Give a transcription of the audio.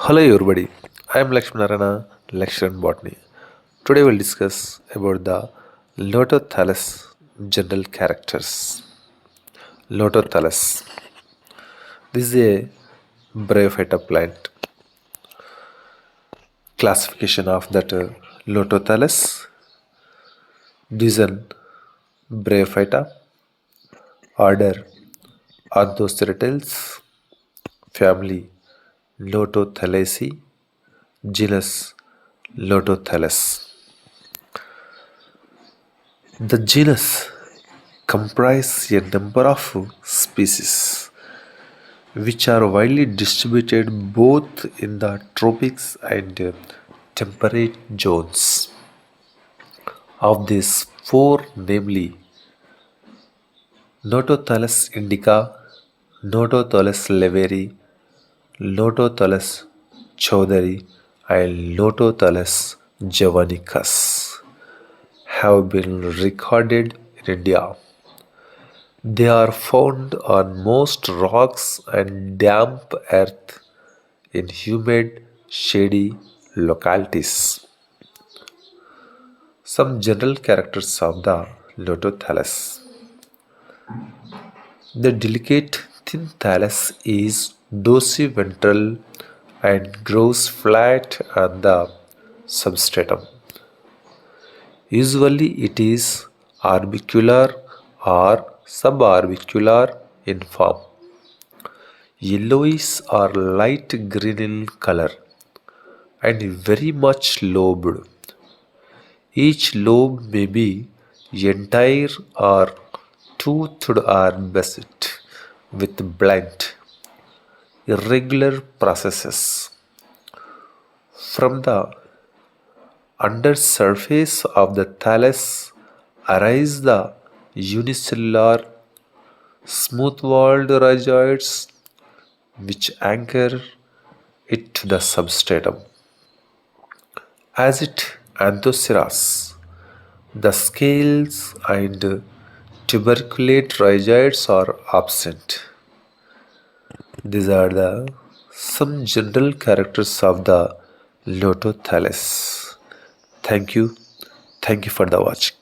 Hello everybody, I am LAXMINARAYANA, lecturer in Botany. Today we'll discuss about the Notothylas general characters. Notothylas. This is a bryophyta plant. Classification of that Notothylas. Division Bryophyta. Order Orthoceratales. Family Notothylaceae. Genus Notothylas. The genus comprises a number of species which are widely distributed both in the tropics and temperate zones. Of these four, namely Notothylas indica, Notothylas leveri, Notothylas chowdhury, and Notothylas javanicus, have been recorded in India. They are found on most rocks and damp earth in humid, shady localities. Some general characters of the Notothylas. The delicate thin thallus is dorsiventral and grows flat on the substratum. Usually it is orbicular or suborbicular in form, yellowish or light green in color, and very much lobed. Each lobe may be entire or toothed or basset with blunt, irregular processes. From the undersurface of the thallus arise the unicellular, smooth-walled rhizoids which anchor it to the substratum. As it anthoceras, the scales and tuberculate rhizoids are absent. These are the some general characters of the Notothylas. Thank you. Thank you for the watching.